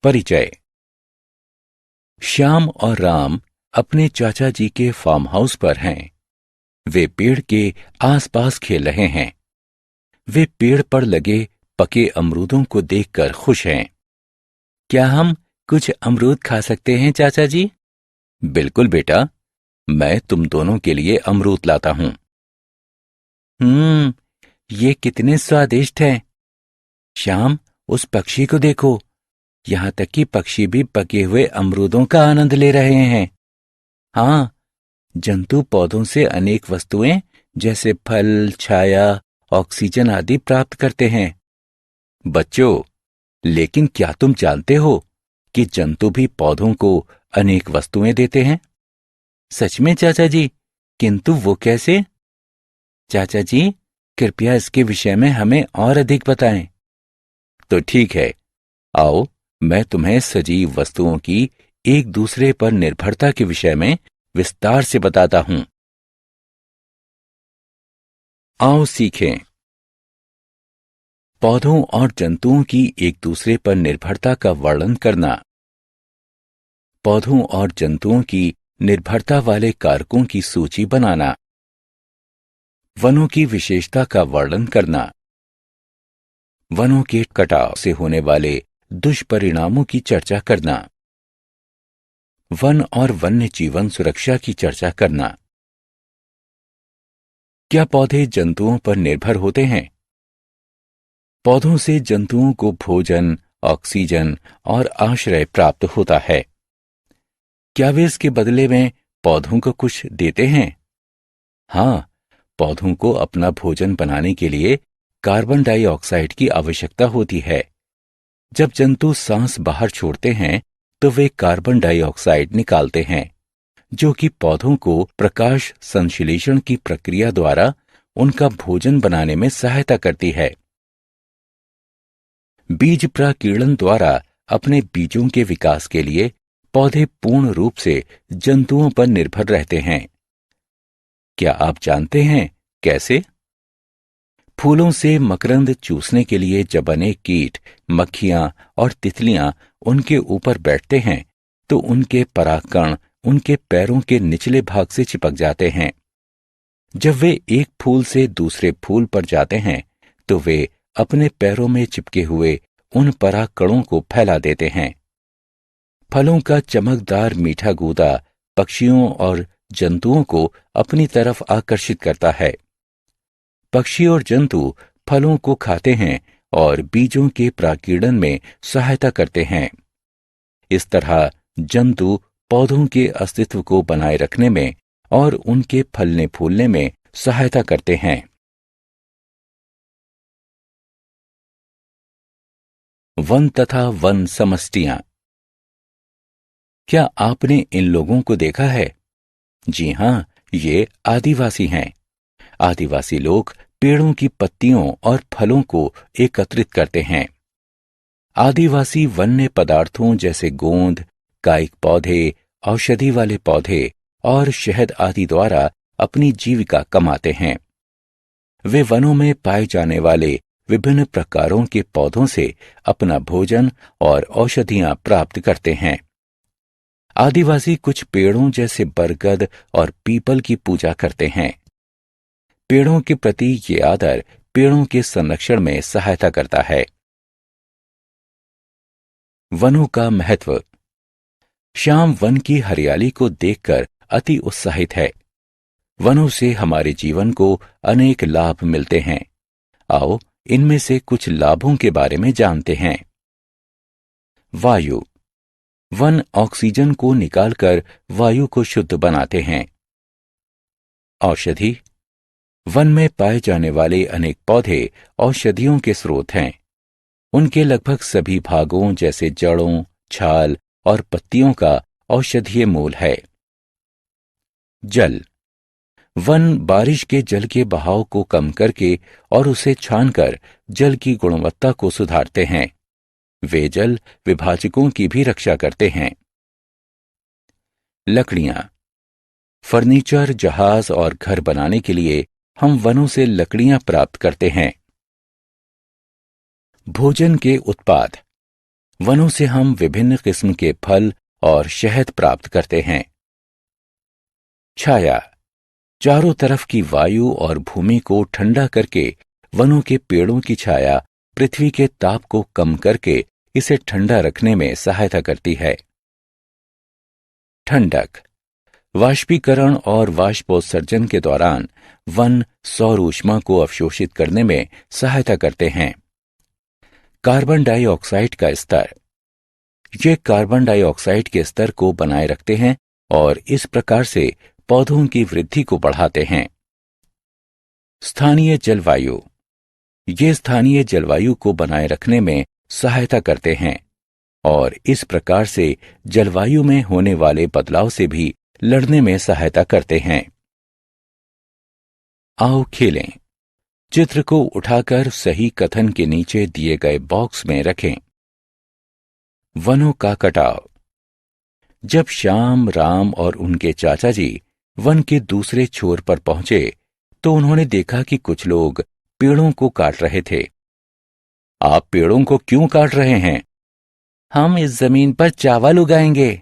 परिचय। श्याम और राम अपने चाचा जी के फार्म हाउस पर हैं। वे पेड़ के आसपास खेल रहे हैं। वे पेड़ पर लगे पके अमरूदों को देखकर खुश हैं। क्या हम कुछ अमरूद खा सकते हैं चाचा जी? बिल्कुल बेटा, मैं तुम दोनों के लिए अमरूद लाता हूं। ये कितने स्वादिष्ट हैं। श्याम, उस पक्षी को देखो। यहां तक कि पक्षी भी पके हुए अमरूदों का आनंद ले रहे हैं। हाँ, जंतु पौधों से अनेक वस्तुएं जैसे फल, छाया, ऑक्सीजन आदि प्राप्त करते हैं। बच्चों, लेकिन क्या तुम जानते हो कि जंतु भी पौधों को अनेक वस्तुएं देते हैं? सच में चाचा जी, किंतु वो कैसे? चाचा जी, कृपया इसके विषय में हमें और अधिक बताएं। तो ठीक है, आओ मैं तुम्हें सजीव वस्तुओं की एक दूसरे पर निर्भरता के विषय में विस्तार से बताता हूं। आओ सीखें। पौधों और जंतुओं की एक दूसरे पर निर्भरता का वर्णन करना। पौधों और जंतुओं की निर्भरता वाले कारकों की सूची बनाना। वनों की विशेषता का वर्णन करना। वनों के कटाव से होने वाले दुष्परिणामों की चर्चा करना। वन और वन्य जीवन सुरक्षा की चर्चा करना। क्या पौधे जंतुओं पर निर्भर होते हैं? पौधों से जंतुओं को भोजन, ऑक्सीजन और आश्रय प्राप्त होता है। क्या वे इसके बदले में पौधों को कुछ देते हैं? हाँ, पौधों को अपना भोजन बनाने के लिए कार्बन डाइऑक्साइड की आवश्यकता होती है। जब जंतु सांस बाहर छोड़ते हैं तो वे कार्बन डाइऑक्साइड निकालते हैं, जो कि पौधों को प्रकाश संश्लेषण की प्रक्रिया द्वारा उनका भोजन बनाने में सहायता करती है। बीज प्रकीर्णन द्वारा अपने बीजों के विकास के लिए पौधे पूर्ण रूप से जंतुओं पर निर्भर रहते हैं। क्या आप जानते हैं कैसे? फूलों से मकरंद चूसने के लिए जब अनेक कीट, मक्खियां और तितलियां उनके ऊपर बैठते हैं तो उनके परागकण उनके पैरों के निचले भाग से चिपक जाते हैं। जब वे एक फूल से दूसरे फूल पर जाते हैं तो वे अपने पैरों में चिपके हुए उन परागकणों को फैला देते हैं। फलों का चमकदार मीठा गूदा पक्षियों और जंतुओं को अपनी तरफ आकर्षित करता है। पक्षी और जंतु फलों को खाते हैं और बीजों के प्रकीर्णन में सहायता करते हैं। इस तरह जंतु पौधों के अस्तित्व को बनाए रखने में और उनके फलने फूलने में सहायता करते हैं। वन तथा वन समष्टियां। क्या आपने इन लोगों को देखा है? जी हां, ये आदिवासी हैं। आदिवासी लोग पेड़ों की पत्तियों और फलों को एकत्रित करते हैं। आदिवासी वन्य पदार्थों जैसे गोंद, कायिक पौधे, औषधि वाले पौधे और शहद आदि द्वारा अपनी जीविका कमाते हैं। वे वनों में पाए जाने वाले विभिन्न प्रकारों के पौधों से अपना भोजन और औषधियां प्राप्त करते हैं। आदिवासी कुछ पेड़ों जैसे बरगद और पीपल की पूजा करते हैं। पेड़ों के प्रति ये आदर पेड़ों के संरक्षण में सहायता करता है। वनों का महत्व। श्याम वन की हरियाली को देखकर अति उत्साहित है। वनों से हमारे जीवन को अनेक लाभ मिलते हैं। आओ इनमें से कुछ लाभों के बारे में जानते हैं। वायु। वन ऑक्सीजन को निकालकर वायु को शुद्ध बनाते हैं। औषधि। वन में पाए जाने वाले अनेक पौधे औषधियों के स्रोत हैं। उनके लगभग सभी भागों जैसे जड़ों, छाल और पत्तियों का औषधीय मूल है। जल। वन बारिश के जल के बहाव को कम करके और उसे छानकर जल की गुणवत्ता को सुधारते हैं। वे जल विभाजकों की भी रक्षा करते हैं। लकड़ियां। फर्नीचर, जहाज और घर बनाने के लिए हम वनों से लकड़ियां प्राप्त करते हैं। भोजन के उत्पाद। वनों से हम विभिन्न किस्म के फल और शहद प्राप्त करते हैं। छाया, चारों तरफ की वायु और भूमि को ठंडा करके वनों के पेड़ों की छाया पृथ्वी के ताप को कम करके इसे ठंडा रखने में सहायता करती है। ठंडक, वाष्पीकरण और वाष्पोत्सर्जन के दौरान वन सौर ऊष्मा को अवशोषित करने में सहायता करते हैं। कार्बन डाइऑक्साइड का स्तर, ये कार्बन डाइऑक्साइड के स्तर को बनाए रखते हैं और इस प्रकार से पौधों की वृद्धि को बढ़ाते हैं। स्थानीय जलवायु, ये स्थानीय जलवायु को बनाए रखने में सहायता करते हैं और इस प्रकार से जलवायु में होने वाले बदलाव से भी लड़ने में सहायता करते हैं। आओ खेलें। चित्र को उठाकर सही कथन के नीचे दिए गए बॉक्स में रखें। वनों का कटाव। जब श्याम, राम और उनके चाचा जी वन के दूसरे छोर पर पहुंचे तो उन्होंने देखा कि कुछ लोग पेड़ों को काट रहे थे। आप पेड़ों को क्यों काट रहे हैं? हम इस जमीन पर चावल उगाएंगे।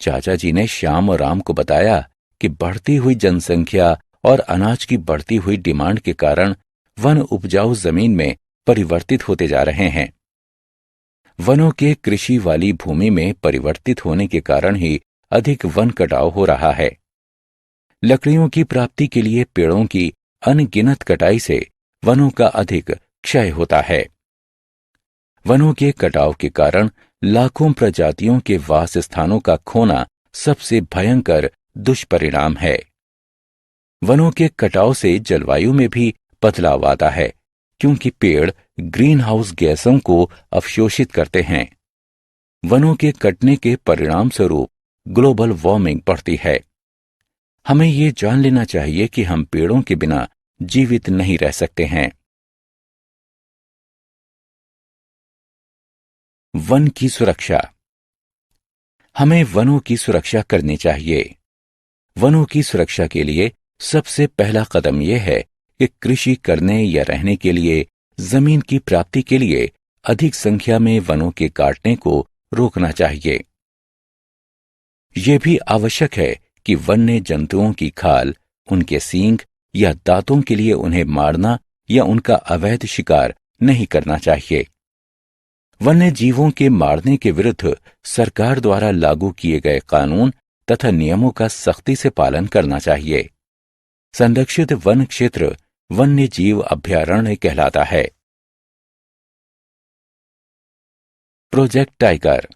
चाचा जी ने श्याम और राम को बताया कि बढ़ती हुई जनसंख्या और अनाज की बढ़ती हुई डिमांड के कारण वन उपजाऊ जमीन में परिवर्तित होते जा रहे हैं। वनों के कृषि वाली भूमि में परिवर्तित होने के कारण ही अधिक वन कटाव हो रहा है। लकड़ियों की प्राप्ति के लिए पेड़ों की अनगिनत कटाई से वनों का अधिक क्षय होता है। वनों के कटाव के कारण लाखों प्रजातियों के वास स्थानों का खोना सबसे भयंकर दुष्परिणाम है। वनों के कटाव से जलवायु में भी बदलाव आता है क्योंकि पेड़ ग्रीन हाउस गैसों को अवशोषित करते हैं। वनों के कटने के परिणाम स्वरूप ग्लोबल वार्मिंग बढ़ती है। हमें ये जान लेना चाहिए कि हम पेड़ों के बिना जीवित नहीं रह सकते हैं। वन की सुरक्षा। हमें वनों की सुरक्षा करनी चाहिए। वनों की सुरक्षा के लिए सबसे पहला कदम यह है कि कृषि करने या रहने के लिए जमीन की प्राप्ति के लिए अधिक संख्या में वनों के काटने को रोकना चाहिए। यह भी आवश्यक है कि वन्य जंतुओं की खाल, उनके सींग या दांतों के लिए उन्हें मारना या उनका अवैध शिकार नहीं करना चाहिए। वन्य जीवों के मारने के विरुद्ध सरकार द्वारा लागू किए गए कानून तथा नियमों का सख्ती से पालन करना चाहिए। संरक्षित वन क्षेत्र वन्य जीव अभयारण्य कहलाता है। Project tiger.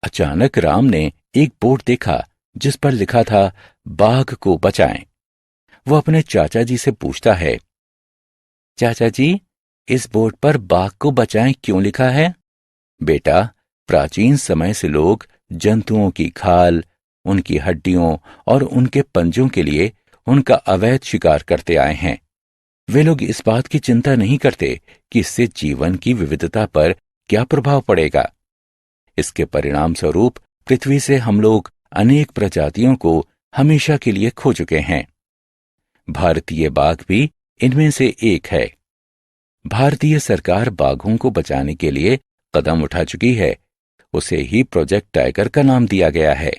अचानक राम ने एक बोर्ड देखा जिस पर लिखा था बाघ को बचाएं। वो अपने चाचा जी से पूछता है, चाचा जी, इस बोर्ड पर बाघ को बचाएं क्यों लिखा है? बेटा, प्राचीन समय से लोग जंतुओं की खाल, उनकी हड्डियों और उनके पंजों के लिए उनका अवैध शिकार करते आए हैं। वे लोग इस बात की चिंता नहीं करते कि इससे जीवन की विविधता पर क्या प्रभाव पड़ेगा। इसके परिणाम स्वरूप पृथ्वी से हम लोग अनेक प्रजातियों को हमेशा के लिए खो चुके हैं। भारतीय बाघ भी इनमें से एक है। भारतीय सरकार बाघों को बचाने के लिए कदम उठा चुकी है। उसे ही प्रोजेक्ट टाइगर का नाम दिया गया है।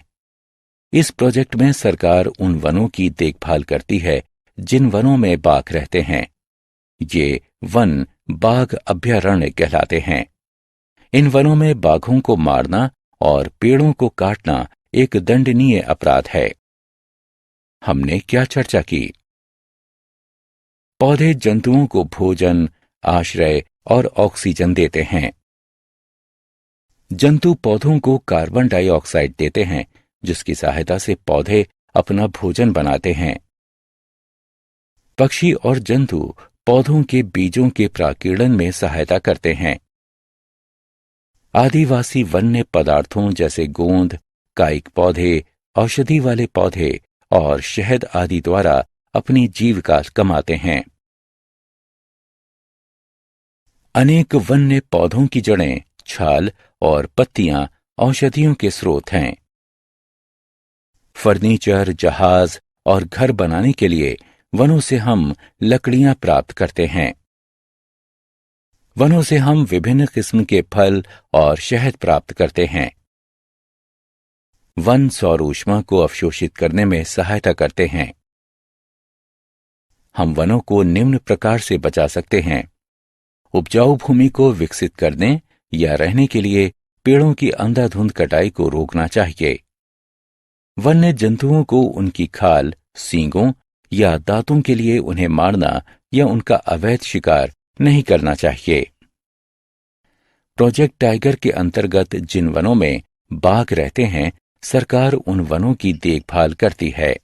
इस प्रोजेक्ट में सरकार उन वनों की देखभाल करती है जिन वनों में बाघ रहते हैं। ये वन बाघ अभयारण्य कहलाते हैं। इन वनों में बाघों को मारना और पेड़ों को काटना एक दंडनीय अपराध है। हमने क्या चर्चा की? पौधे जंतुओं को भोजन, आश्रय और ऑक्सीजन देते हैं। जंतु पौधों को कार्बन डाइऑक्साइड देते हैं जिसकी सहायता से पौधे अपना भोजन बनाते हैं। पक्षी और जंतु पौधों के बीजों के प्राकीर्णन में सहायता करते हैं। आदिवासी वन्य पदार्थों जैसे गोंद, कायिक पौधे, औषधि वाले पौधे और शहद आदि द्वारा अपनी जीविका कमाते हैं। अनेक वन्य पौधों की जड़ें, छाल और पत्तियां औषधियों के स्रोत हैं। फर्नीचर, जहाज और घर बनाने के लिए वनों से हम लकड़ियां प्राप्त करते हैं। वनों से हम विभिन्न किस्म के फल और शहद प्राप्त करते हैं। वन सौर ऊष्मा को अवशोषित करने में सहायता करते हैं। हम वनों को निम्न प्रकार से बचा सकते हैं। उपजाऊ भूमि को विकसित करने या रहने के लिए पेड़ों की अंधाधुंध कटाई को रोकना चाहिए। वन्य जंतुओं को उनकी खाल, सींगों या दांतों के लिए उन्हें मारना या उनका अवैध शिकार नहीं करना चाहिए। प्रोजेक्ट टाइगर के अंतर्गत जिन वनों में बाघ रहते हैं, सरकार उन वनों की देखभाल करती है।